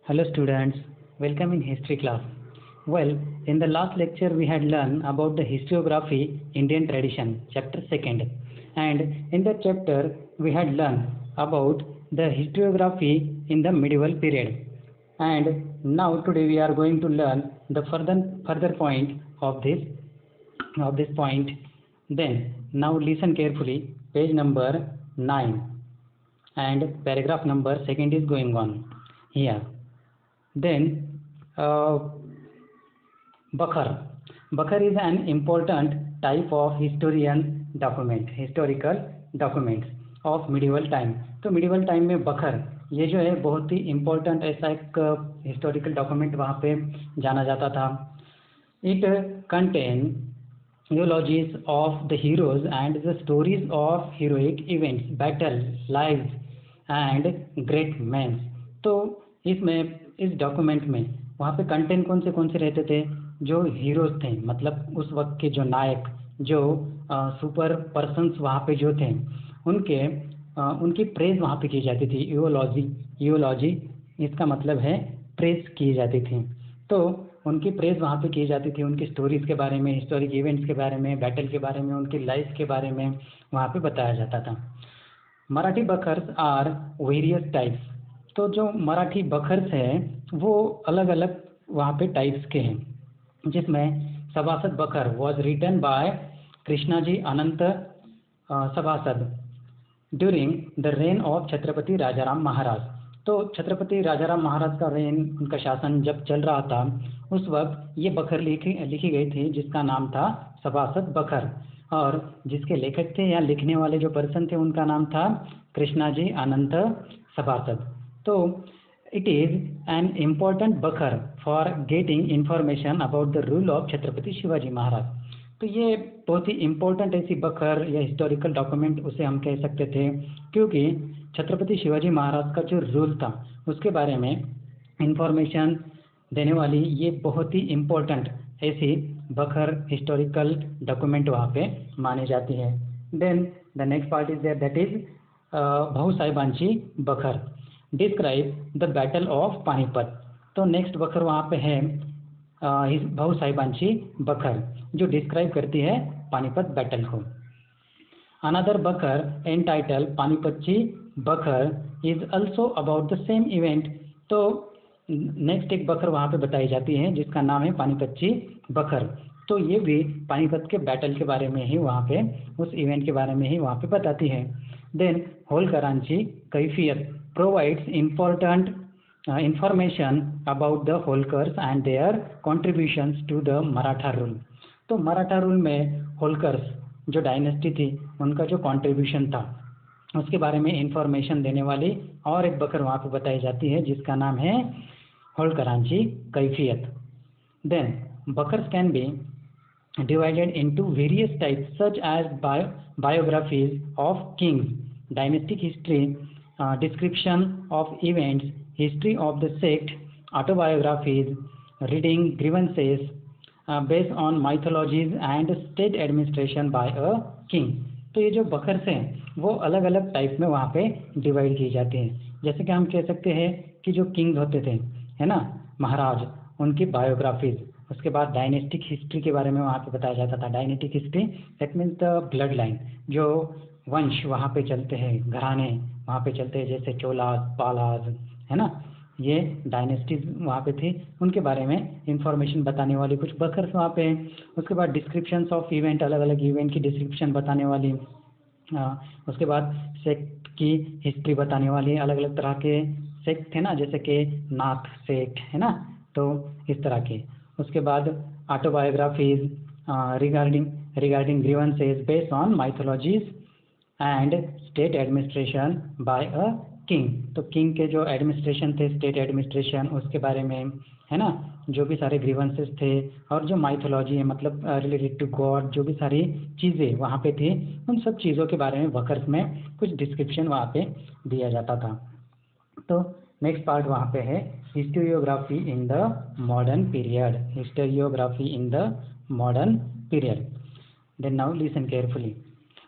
Hello students, welcome in history class. Well, in the last lecture we had learned about the historiography Indian tradition, chapter 2nd. And in that chapter we had learned about the historiography in the medieval period. And now today we are going to learn the further point of this point. Then now listen carefully, page number 9 and paragraph number 2nd is going on here. Then Bakhar. Bakhar is an important type of historical documents of medieval time. तो medieval time में बखर ये जो है बहुत ही important ऐसा एक historical document वहाँ पे जाना जाता था. It contains eulogies of the heroes and the stories of heroic events, battle, lives and great men. तो इसमें इस डॉक्यूमेंट में वहाँ पे कंटेंट कौन से रहते थे? जो हीरोज थे, मतलब उस वक्त के जो नायक, जो सुपर पर्सन्स वहाँ पे जो थे, उनकी प्रेज वहाँ पे की जाती थी. यूओलॉजी इसका मतलब है प्रेज की जाती थी. तो उनकी प्रेज वहाँ पे की जाती थी. उनकी स्टोरीज के बारे में, हिस्टोरिक इवेंट्स के बारे में, बैटल के बारे में, उनकी लाइफ के बारे में वहाँ पे बताया जाता था. मराठी बखर्स आर वेरियस टाइप्स. तो जो मराठी बखर्स हैं वो अलग अलग वहाँ पे टाइप्स के हैं, जिसमें Sabhasad Bakhar was written by Krishnaji Anant Sabhasad during the reign of Chhatrapati Rajaram Maharaj. तो छत्रपति राजाराम महाराज का रेन, उनका शासन जब चल रहा था उस वक्त ये बखर लिखी गई थी जिसका नाम था सभासद बखर, और जिसके लेखक थे या लिखने वाले जो पर्सन थे उनका नाम था कृष्णाजी अनंत सभासद. तो it is an important बखर for getting information about the rule of Chhatrapati Shivaji Maharaj. तो ये बहुत ही इम्पोर्टेंट ऐसी बखर या हिस्टोरिकल डॉक्यूमेंट उसे हम कह सकते थे, क्योंकि छत्रपति शिवाजी महाराज का जो रूल था उसके बारे में इंफॉर्मेशन देने वाली ये बहुत ही इम्पोर्टेंट ऐसी बखर हिस्टोरिकल डॉक्यूमेंट वहाँ पे मानी जाती है. Then the next part is there, that is Bhau साहेबांची bakhar describe the battle of Panipat. तो नेक्स्ट बखर वहाँ पे है भाऊ साहेबांची बखर, जो डिस्क्राइब करती है पानीपत बैटल को. अनदर बखर एंटाइटल पानीपतची बखर is also about the same event. तो नेक्स्ट एक बखर वहाँ पे बताई जाती है जिसका नाम है पानीपतची बखर. तो ये भी पानीपत के बैटल के बारे में ही वहाँ पे, उस इवेंट के बारे में ही वहाँ पे बताती है. देन होलकरांची कैफियत provides important information about the Holkars and their contributions to the Maratha rule. तो मराठा रूल में होलकर्स जो डायनेस्टी थी उनका जो कंट्रीब्यूशन था उसके बारे में इंफॉर्मेशन देने वाली और एक बखर वहाँ पे बताई जाती है जिसका नाम है होलकरांची कैफियत. देन बखर्स can be divided into various types such as biographies of kings, dynastic history, description of events, history of the sect, autobiographies, reading grievances based on mythologies and state administration by a king. तो ये जो बखर्स हैं वो अलग अलग type में वहाँ पे डिवाइड की जाती हैं. जैसे कि हम कह सकते हैं कि जो किंग्स होते थे, है ना, महाराज, उनकी बायोग्राफीज, उसके बाद डायनेस्टिक हिस्ट्री के बारे में वहाँ पे बताया जाता था. Dynastic history that means the blood line, जो वंश वहाँ पे चलते हैं, घराने वहाँ पे चलते हैं, जैसे चोलाज, पालाज, है ना, ये डायनेस्टीज वहाँ पे थी, उनके बारे में इंफॉर्मेशन बताने वाली कुछ बखर्स वहाँ पे. उसके बाद डिस्क्रिप्शंस ऑफ इवेंट, अलग अलग इवेंट की डिस्क्रिप्शन बताने वाली. उसके बाद सेक्ट की हिस्ट्री बताने वाली, अलग अलग तरह के सेक्ट थे ना, जैसे कि नाथ सेक्ट, है ना, तो इस तरह के. उसके बाद autobiographies regarding grievances based on mythologies and state administration by a king. तो किंग के जो एडमिनिस्ट्रेशन थे, स्टेट एडमिनिस्ट्रेशन, उसके बारे में, है ना, जो भी सारे ग्रीवेंसेस थे, और जो माइथोलॉजी है मतलब रिलेटेड टू गॉड, जो भी सारी चीज़ें वहाँ पे थी, उन सब चीज़ों के बारे में बखर्स में कुछ डिस्क्रिप्शन वहाँ पे दिया जाता था. तो नेक्स्ट पार्ट वहाँ पे है historiography in the modern period. Historiography in the modern period. Then now listen carefully.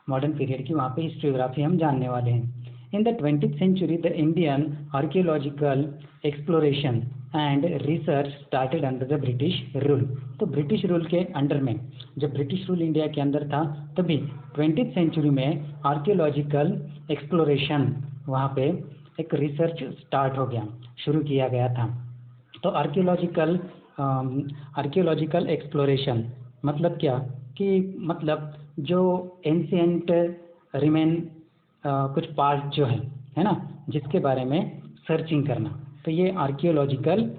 Modern period की वहाँ पे हिस्टोरियोग्राफी हम जानने वाले हैं. In the 20th century the Indian archaeological exploration and research started under the British rule. तो British rule के under में, जब ब्रिटिश रूल इंडिया के अंदर था, तभी 20th सेंचुरी में आर्कियोलॉजिकल एक्सप्लोरेशन, वहाँ पे एक रिसर्च स्टार्ट हो गया, शुरू किया गया था। तो आर्कियोलॉजिकल एक्सप्लोरेशन मतलब क्या, कि मतलब जो एंशिएंट रिमेन कुछ पार्ट जो है ना, जिसके बारे में सर्चिंग करना, तो ये आर्कियोलॉजिकल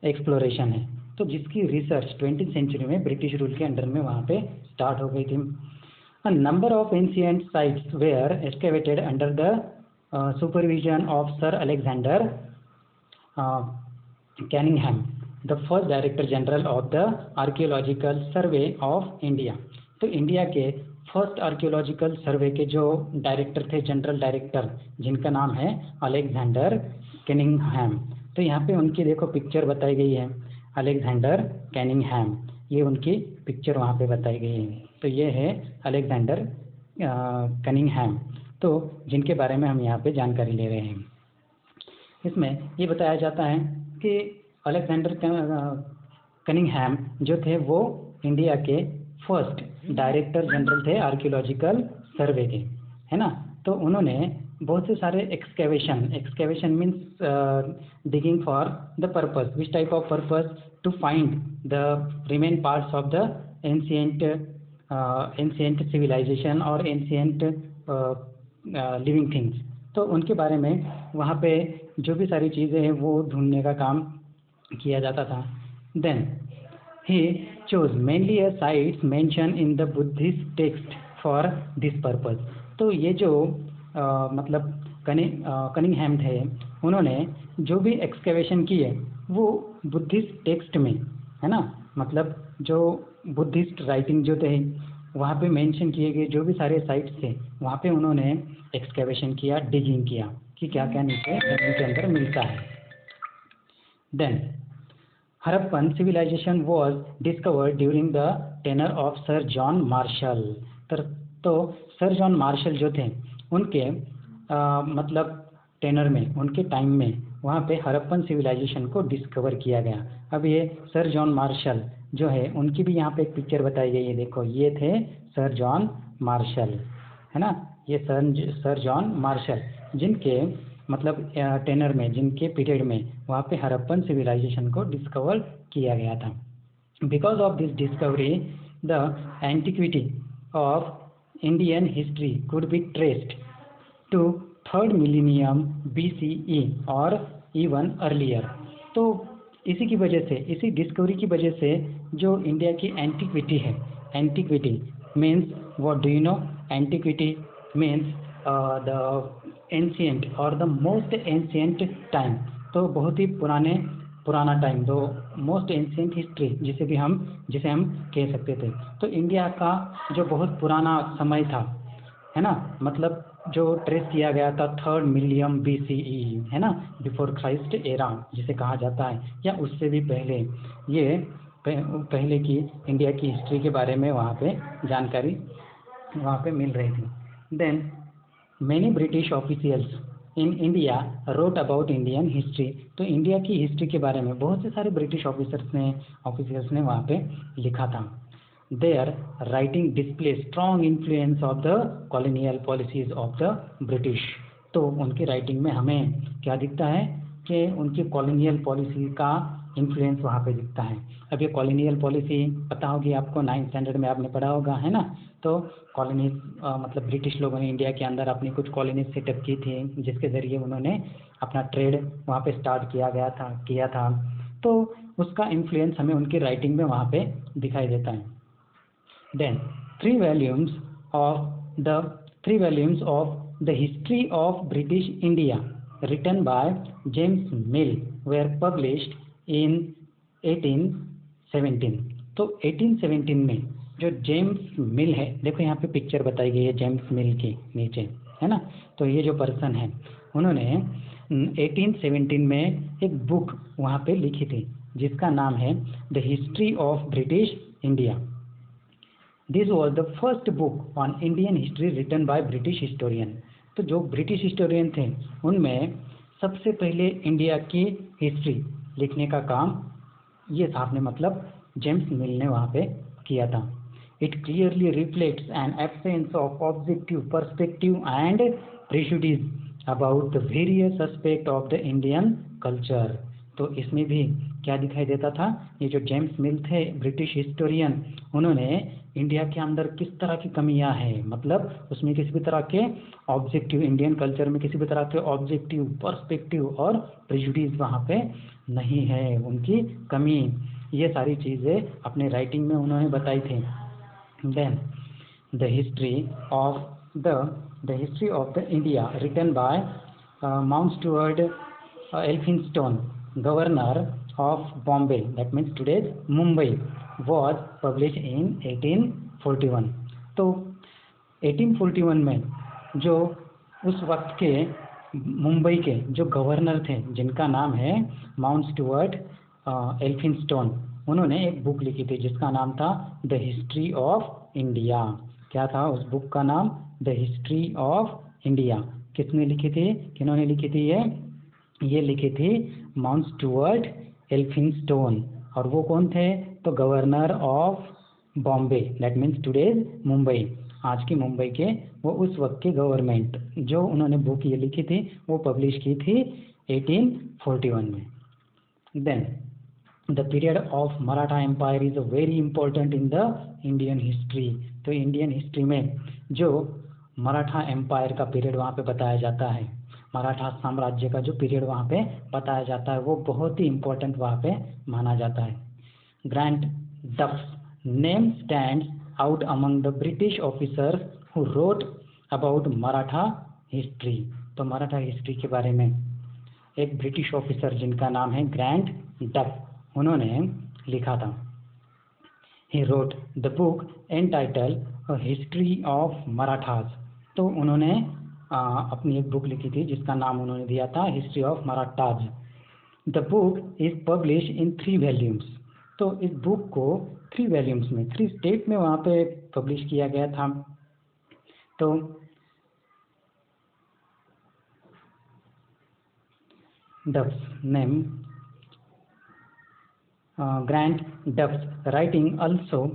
एक्सप्लोरेशन है। तो जिसकी रिसर्च 20th सेंचुरी में ब्रिटिश रूल के अंडर में वहाँ पे स्टार्ट हो गई थी। A number of ancient sites were excavated under the supervision of sir Alexander Cunningham, the first director general of the Archaeological Survey of India. तो India के फर्स्ट आर्कियोलॉजिकल सर्वे के जो डायरेक्टर थे, जनरल डायरेक्टर, जिनका नाम है Alexander Cunningham. तो यहाँ पे उनकी देखो पिक्चर बताई गई है, अलेक्जेंडर कैनिंघम, ये उनकी पिक्चर वहाँ पे बताई गई है। तो ये है अलेक्जेंडर कैनिंघम, तो जिनके बारे में हम यहाँ पे जानकारी ले रहे हैं। इसमें ये बताया जाता है कि अलेक्जेंडर कैनिंघम जो थे वो इंडिया के फर्स्ट डायरेक्टर जनरल थे आर्कियोलॉजिकल सर्वे के, है ना। तो उन्होंने बहुत से सारे excavation means digging for the purpose, which type of purpose, to find the remain parts of the ancient civilization और एंशिएंट लिविंग थिंग्स। तो उनके बारे में वहाँ पे जो भी सारी चीज़ें हैं वो ढूंढने का काम किया जाता था। Then he chose mainly a sites mentioned in the Buddhist text for this purpose। तो ये जो मतलब कनिंघम थे, उन्होंने जो भी एक्सकेवेशन किए वो बुद्धिस्ट टेक्स्ट में, है ना, मतलब जो बुद्धिस्ट राइटिंग जो थे वहाँ पे मेंशन किए गए जो भी सारे साइट्स थे, वहाँ पे उन्होंने एक्सकेवेशन किया, डिगिंग किया कि क्या क्या नीचे जमीन के अंदर मिलता है। Then Harappan civilization was discovered during the tenure of Sir John Marshall। तो सर जॉन मार्शल जो थे उनके मतलब टेनर में, उनके टाइम में वहाँ पे हड़प्पन सिविलाइजेशन को डिस्कवर किया गया। अब ये सर जॉन मार्शल जो है उनकी भी यहाँ पे एक पिक्चर बताई गई है, देखो ये थे सर जॉन मार्शल, है ना, ये सर जॉन मार्शल जिनके मतलब टेनर में, जिनके पीरियड में वहाँ पे हड़प्पन सिविलाइजेशन को डिस्कवर किया गया था। Because of this discovery the antiquity of Indian history could be traced to 3rd millennium BCE और इवन अर्लियर। तो इसी की वजह से, इसी डिस्कवरी की वजह से जो इंडिया की एंटिक्विटी है, antiquity means what do you know, antiquity means the ancient और द मोस्ट एंशिएंट टाइम, तो बहुत ही पुराना टाइम, तो मोस्ट एंशिएंट हिस्ट्री जिसे हम कह सकते थे। तो इंडिया का जो बहुत पुराना समय था, है ना, मतलब जो ट्रेस किया गया था 3rd मिलियम BCE, है ना, बिफोर क्राइस्ट एरा जिसे कहा जाता है, या उससे भी पहले, ये पहले की इंडिया की हिस्ट्री के बारे में वहाँ पे जानकारी वहाँ पे मिल रही थी। Then many British officials in India wrote about Indian history. तो इंडिया की हिस्ट्री के बारे में बहुत से सारे ब्रिटिश ऑफिसर्स ने वहाँ पे लिखा था। There writing display strong influence of the colonial policies of the British. तो उनकी राइटिंग में हमें क्या दिखता है कि उनकी कॉलोनियल पॉलिसी का इन्फ्लुएंस वहाँ पे दिखता है। अब ये कॉलोनियल पॉलिसी पता होगी आपको, 9th स्टैंडर्ड में आपने पढ़ा होगा, है ना। तो कॉलोनीज मतलब ब्रिटिश लोगों ने इंडिया के अंदर अपनी कुछ कॉलोनीज सेटअप की थी, जिसके ज़रिए उन्होंने अपना ट्रेड वहाँ पे स्टार्ट किया था। तो उसका इन्फ्लुएंस हमें उनकी राइटिंग में वहाँ पे दिखाई देता है। Then 3 volumes of the history of British India written by James Mill were published in 1817। तो 1817 में जो जेम्स मिल है, देखो यहाँ पे पिक्चर बताई गई है जेम्स मिल की नीचे, है ना। तो ये जो पर्सन है उन्होंने 1817 में एक बुक वहाँ पे लिखी थी जिसका नाम है the history of British India. This was the first book on Indian history written by British historian. तो जो ब्रिटिश हिस्टोरियन थे उनमें सबसे पहले इंडिया की हिस्ट्री लिखने का काम ये साहब ने मतलब जेम्स मिल ने वहाँ पे किया था। It clearly reflects an absence of objective perspective and prejudice about the various aspect of the Indian culture. तो इसमें भी क्या दिखाई देता था, ये जो जेम्स मिल थे ब्रिटिश हिस्टोरियन, उन्होंने इंडिया के अंदर किस तरह की कमियां हैं, मतलब उसमें किसी भी तरह के ऑब्जेक्टिव, इंडियन कल्चर में किसी भी तरह के ऑब्जेक्टिव पर्सपेक्टिव और प्रेजुडिस वहाँ पे नहीं है, उनकी कमी, ये सारी चीज़ें अपने राइटिंग में उन्होंने बताई थी। Then the history of the India written by Mount Stuart Elphinstone, governor of Bombay, that means today's Mumbai, was published in 1841। तो 1841 में जो उस वक्त के मुंबई के जो गवर्नर थे जिनका नाम है माउंट स्टुअर्ट एल्फिंस्टोन, उन्होंने एक बुक लिखी थी जिसका नाम था द हिस्ट्री ऑफ इंडिया। क्या था उस बुक का नाम? The history of India. किसने लिखी थी, किन्होंने लिखी थी? ये लिखी थी माउंट स्टुअर्ट एल्फिंस्टोन। और वो कौन थे? तो governor of Bombay, that means today's Mumbai, आज की मुंबई के वो उस वक्त के गवर्नमेंट, जो उन्होंने बुक ये लिखी थी वो पब्लिश की थी 1841 में। Then the period of Maratha empire is very important in the Indian history. तो इंडियन हिस्ट्री में जो मराठा एम्पायर का पीरियड वहाँ पे बताया जाता है, मराठा साम्राज्य का जो पीरियड वहाँ पे बताया जाता है, वो बहुत ही इम्पोर्टेंट वहाँ पे माना जाता है। Grand Duff's name stands out among the British officers who wrote about Maratha history. तो मराठा हिस्ट्री के बारे में एक ब्रिटिश ऑफिसर जिनका नाम है ग्रैंड डफ, उन्होंने लिखा था। He wrote the book entitle history of Marathas. तो उन्होंने अपनी एक बुक लिखी थी जिसका नाम उन्होंने दिया था history of Marathas. The book is publish in 3 volumes. तो इस बुक को 3 वॉल्यूम्स में, 3 स्टेट में वहाँ पे पब्लिश किया गया था। तो Duff's name Grand Duff's writing also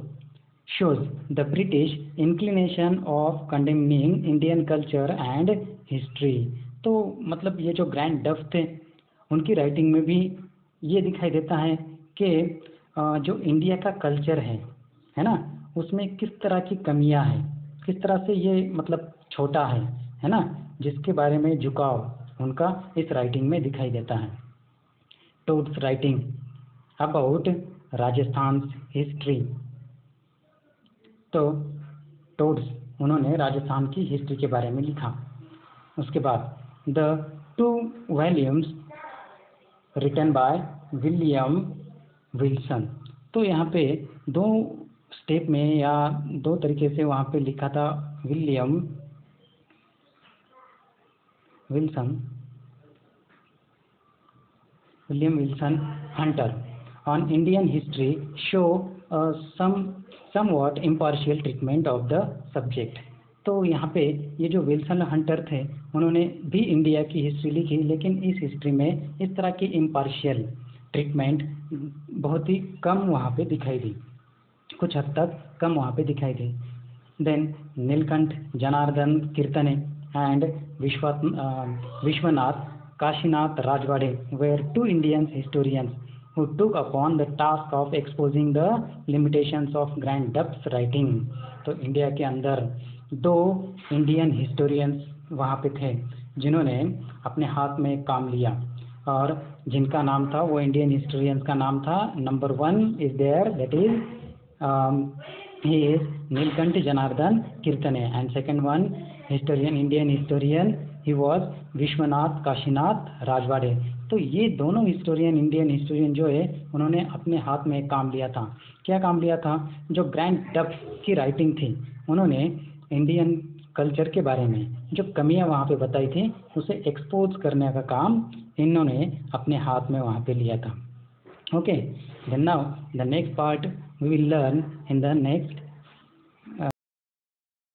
shows the British inclination of condemning Indian culture and history। तो मतलब ये जो ग्रैंड डफ थे उनकी राइटिंग में भी ये दिखाई देता है कि जो इंडिया का कल्चर है ना, उसमें किस तरह की कमियां हैं, किस तरह से ये मतलब छोटा है ना, जिसके बारे में झुकाव उनका इस राइटिंग में दिखाई देता है। Toads writing about Rajasthan history. तो टोड्स उन्होंने राजस्थान की हिस्ट्री के बारे में लिखा। उसके बाद the 2 volumes written by William Wilson. तो यहाँ पे 2 स्टेप में या 2 तरीके से वहाँ पे लिखा था William Wilson Hunter on Indian history show somewhat impartial treatment of the subject। तो यहाँ पे ये जो विल्सन हंटर थे उन्होंने भी इंडिया की हिस्ट्री लिखी, लेकिन इस हिस्ट्री में इस तरह की इम्पार्शियल ट्रीटमेंट बहुत ही कम वहाँ पे दिखाई दी, कुछ हद तक कम वहाँ पे दिखाई दी। Then Nilkanth Janardan Kirtane and Vishwanath Kashinath Rajwade were 2 Indian historians who took upon the task of exposing the limitations of Grand Duff's writing। तो इंडिया के अंदर 2 इंडियन हिस्टोरियंस वहाँ पे थे जिन्होंने अपने हाथ में काम लिया, और जिनका नाम था, वो इंडियन हिस्टोरियंस का नाम था, number 1 is there, that is he is Nilkanth Janardan Kirtane, and second one historian, Indian historian, he was Vishwanath Kashinath Rajwade. तो ये दोनों हिस्टोरियन, इंडियन हिस्टोरियन जो है, उन्होंने अपने हाथ में काम लिया था। क्या काम लिया था? जो ग्रैंड डफ की राइटिंग थी, उन्होंने इंडियन कल्चर के बारे में जो कमियां वहाँ पे बताई थी उसे एक्सपोज करने का काम इन्होंने अपने हाथ में वहाँ पे लिया था। Okay, then now the next part we will learn in the next